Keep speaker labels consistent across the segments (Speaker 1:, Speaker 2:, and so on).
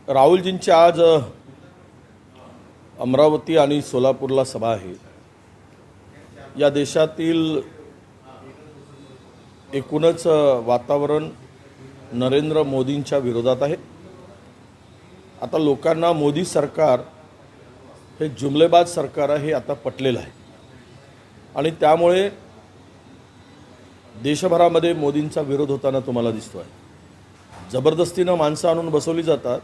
Speaker 1: राहुलजींची आज अमरावती आणि सोलापूरला सभा आहे। या देशातील एकूणच वातावरण नरेंद्र मोदींच्या विरोधात आहे। आता लोकांना मोदी सरकार हे जुमलेबाज सरकार आहे हे आता पटलेलं आहे आणि त्यामुळे देशभरामध्ये मोदींचा विरोध होताना तुम्हाला दिसतोय। जबरदस्तीनं माणसं आणून बसवली जातात,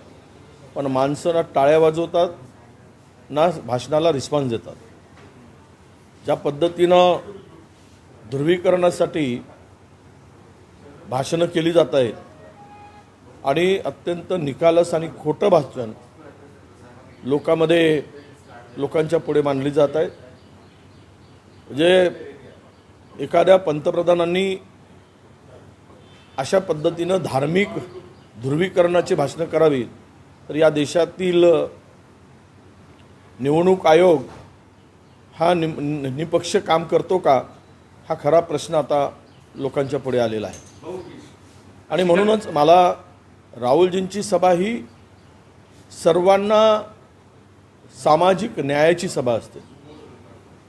Speaker 1: पण माणसं ना टाळ्या वाजवतात ना भाषणाला रिस्पॉन्स देतात। ज्या पद्धतीनं ध्रुवीकरणासाठी भाषणं केली जात आहेत आणि अत्यंत निखालस आणि खोटं भाषण लोकांच्या पुढे मांडली जात आहे। म्हणजे एखाद्या पंतप्रधानांनी अशा पद्धतीनं धार्मिक ध्रुवीकरणाची भाषणं करावी तर या देशातील निवडणूक आयोग हा निपक्ष काम करतो का, हा खरा प्रश्न आता लोकांच्या पुढे आलेला आहे। आणि म्हणूनच मला राहुलजींची सभा ही सर्वांना सामाजिक न्यायाची सभा असते,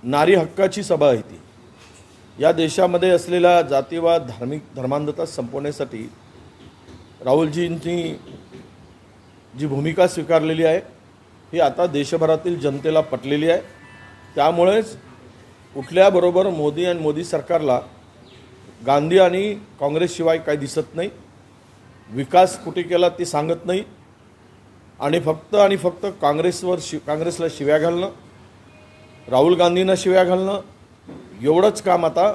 Speaker 1: नारी हक्काची सभा आहे ती। या देशामध्ये असलेला जातीवाद, धर्मांधता संपवण्यासाठी राहुलजींनी जी भूमिका स्वीकारलेली आहे ही आता देशभरातील जनतेला पटलेली आहे। त्यामुळेच उठल्याबरोबर मोदी आणि मोदी सरकारला गांधी आणि काँग्रेसशिवाय काही दिसत नाही। विकास कुठे केला ते सांगत नाही आणि फक्त काँग्रेसला शिव्या घालणं, राहुल गांधींना शिव्या घालणं एवढंच काम आता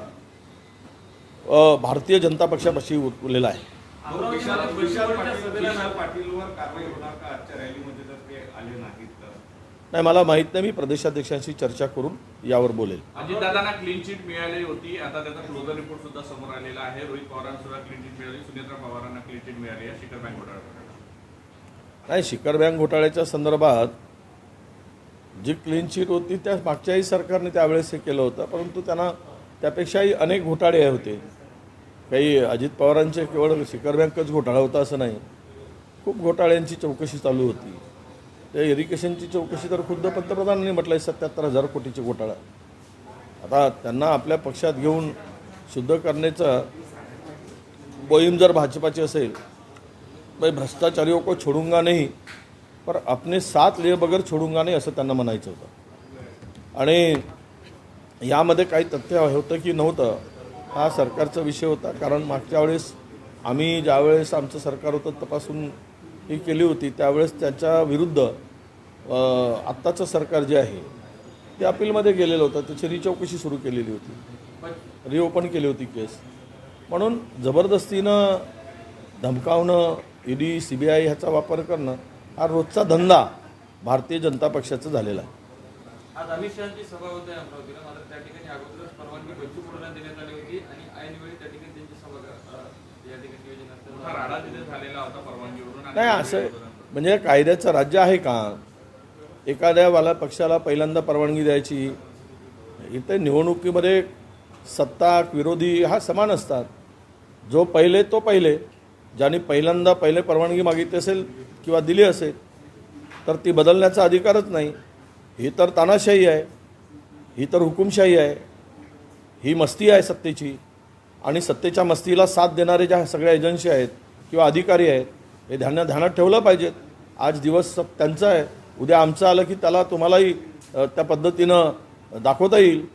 Speaker 1: भारतीय जनता पक्षापाशी उरलेलं आहे। नाही, मला माहित नाही, मी प्रदेशाध्यक्षांशी चर्चा करून यावर बोलेल।
Speaker 2: अजितदादांना क्लीन चिट मिळाली होती, आता त्याचा क्लोजर रिपोर्ट सुद्धा समोर आलेला आहे। रोहित पवारांना क्लीन चिट मिळाली, सुनेत्रा पवारांना क्लीन चिट मिळाली आहे शिखर बँक घोटाळ्याप्रकरणात।
Speaker 1: नाही, शिखर बँक घोटाळ्याच्या संदर्भात जी क्लीन चिट होती त्या मागच्याही सरकारने त्यावेळेस हे केलं होतं, परंतु त्यांना त्यापेक्षाही अनेक घोटाळे होते। काही अजित पवारांचे केवळ शिखर बँकच घोटाळा होता असं नाही, खूप घोटाळ्यांची चौकशी चालू होती। त्या इरिगेशनची चौकशी तर खुद्द पंतप्रधानांनी म्हटलं आहे 77,000 कोटीचे घोटाळा। आता त्यांना आपल्या पक्षात घेऊन शुद्ध करण्याचं मोहीम जर भाजपाची असेल, भाई भ्रष्टाचारियों को छोडूंगा नहीं पर अपने साथ लिए बगैर छोडूंगा नहीं असं त्यांना म्हणायचं होतं। आणि यामध्ये काही तथ्य होतं की नव्हतं हा सरकारचा विषय होता, कारण मागच्या वेळेस आम्ही ज्यावेळेस आमचं सरकार होतं तपासून ही केली होती त्यावेळेस त्याच्या विरुद्ध आत्ताचं सरकार जे आहे ते अपीलमध्ये गेलेलं होतं, त्याची रिचौकशी सुरू केलेली होती, रिओपन केली होती केस। म्हणून जबरदस्तीनं धमकावणं, ईडी CBI ह्याचा वापर करणं हा रोजचा धंदा भारतीय जनता पक्षाचा झालेला आहे।
Speaker 3: आज अमित शहाची सभा होते अमरावतीला, मात्र त्या ठिकाणी अगोदरच परवानगी बच्चू कडूंना देण्यात आली होती आणि ऐनवेळी त्या ठिकाणी त्यांची सभा या ठिकाणी नियोजन असतं राडा तिथे झालेला होता परवानगीवरून।
Speaker 1: नाही, असं म्हणजे कायद्याचं राज्य आहे का? एखाद्या पक्षाला पहिल्यांदा परवानगी द्यायची? इथे निवडणुकीमध्ये सत्ता विरोधी हा समान असतात, जो पहिले तो पहिले। ज्यांनी पहिले परवानगी मागितली असेल किंवा दिली असेल तर ती बदलण्याचा अधिकारच नाही। ही तर तानाशाही आहे, ही तर हुकुमशाही आहे, ही मस्ती आहे सत्तेची। आणि सत्तेच्या मस्तीला साथ देणारे ज्या सगळ्या एजन्सी आहेत किंवा अधिकारी आहेत हे ध्यानात ठेवलं पाहिजेत। आज दिवस त्यांचा आहे, उद्या आमचं आलं की त्याला तुम्हालाही त्या पद्धतीनं दाखवता येईल।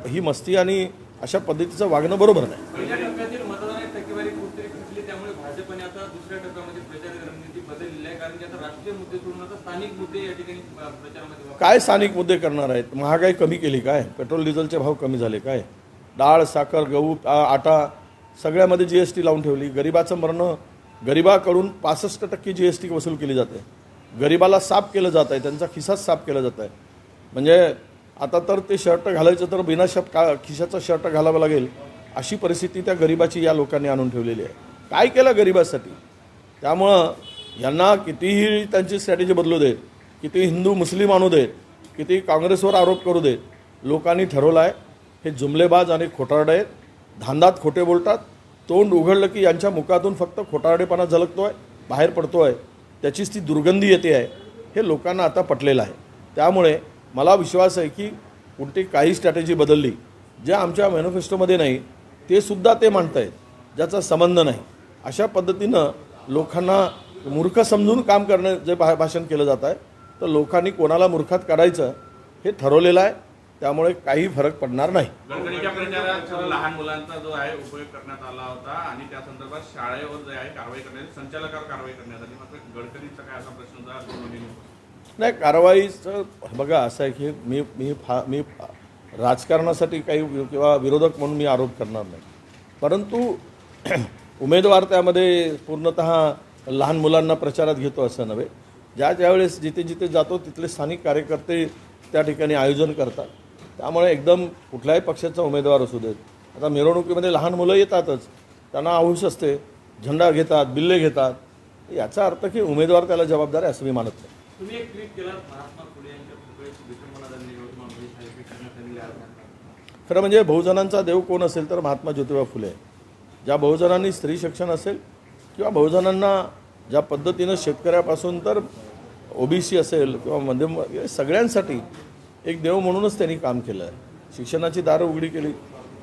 Speaker 1: ही मस्ती आणि अशा पद्धतीचं वागणं बरोबर नाही।
Speaker 3: पहिल्या टप्प्यातील मतदानाची टक्केवारी कुठेतरी खचली, त्यामुळे भाजपने आता दुसऱ्या टप्प्यामध्ये प्रचार रणनीती बदललेली आहे, कारण की आता राष्ट्रीय मुद्दे सोडून आता स्थानिक मुद्दे या ठिकाणी प्रचारामध्ये।
Speaker 1: काय स्थानिक मुद्दे करणार आहेत? महागाई कमी केली काय? पेट्रोल डिझेलचे भाव कमी झाले काय? डाळ, साखर, गहू, आटा सगळ्यामध्ये GST लावून ठेवली। गरिबाचं मरणं, गरिबाकडून 65% GST वसूल केली जाते। गरिबाला साफ केलं जात आहे, त्यांचा खिसाच साफ केला जात आहे। म्हणजे आता तर ते शर्ट घालायचं तर बिना खिशाचा शर्ट घालावा लागेल अशी परिस्थिती त्या गरिबाची या लोकांनी आणून ठेवलेली आहे। काय केलं गरिबासाठी? त्यामुळं यांना कितीही त्यांची स्ट्रॅटेजी बदलू देत, किती हिंदू मुस्लिम आणू देत, किती काँग्रेसवर आरोप करू देत, लोकांनी ठरवलं आहे हे जुमलेबाज आणि खोटारडे आहेत। धांदात खोटे बोलतात, तोंड उघडलं की यांच्या मुखातून फक्त खोटारडेपणा झलकतोय, बाहेर पडतोय। त्याचीच ती दुर्गंधी येते आहे हे लोकांना आता पटलेलं आहे. त्यामुळे मला विश्वास आहे की कोणती काही स्ट्रॅटेजी बदलली जे आमच्या मॅनिफेस्टोमध्ये नाही ते सुद्धा ते मांडत आहेत, ज्याचा संबंध नाही. अशा पद्धतीनं लोकांना मूर्ख समजून काम करणं जे भाषण केलं जात आहे, तर लोकांनी कोणाला मूर्खात काढायचं हे ठरवलेलं आहे. त्यामुळे काही फरक पडणार नाही.
Speaker 2: गडकरींच्या प्रचारात लहान मुलांचा जो आहे उपयोग करण्यात आला होता आणि त्या संदर्भात शाळेवर जे आहे कारवाई करण्यात संचालकावर कारवाई करण्यात आली. मात्र गडकरींचा काय असा प्रश्न होता?
Speaker 1: नाही, कारवाईचं बघा असं आहे की मी राजकारणासाठी काही किंवा विरोधक म्हणून मी आरोप करणार नाही, परंतु उमेदवार त्यामध्ये पूर्णतः लहान मुलांना प्रचारात घेतो असं नव्हे. ज्यावेळेस जिथे जिथे जातो तिथले स्थानिक कार्यकर्ते त्या ठिकाणी आयोजन करतात. त्यामुळे एकदम कुठल्याही पक्षाचा उमेदवार असू देत, आता मिरवणुकीमध्ये लहान मुलं येतातच, त्यांना हौस असते, झेंडा घेतात, बिल्ले घेतात. याचा अर्थ की उमेदवार त्याला जबाबदार आहे असं मी मानत नाही.
Speaker 3: तुम्ही एक ट्विट केला महात्मा फुले यांच्या पुतळ्याची विटंबना त्यांनी यवतमाळमध्ये सेल्फी करण्यात त्यांनी लावला.
Speaker 1: खरं म्हणजे बहुजनांचा देव कोण असेल तर महात्मा ज्योतिबा फुले. ज्या बहुजनांनी स्त्री शिक्षण असेल किंवा बहुजनांना ज्या पद्धतीनं शेतकऱ्यापासून तर ओबीसी असेल किंवा मध्यम सगळ्यांसाठी एक देव म्हणूनच त्यांनी काम केलं आहे. शिक्षणाची दारं उघडी केली.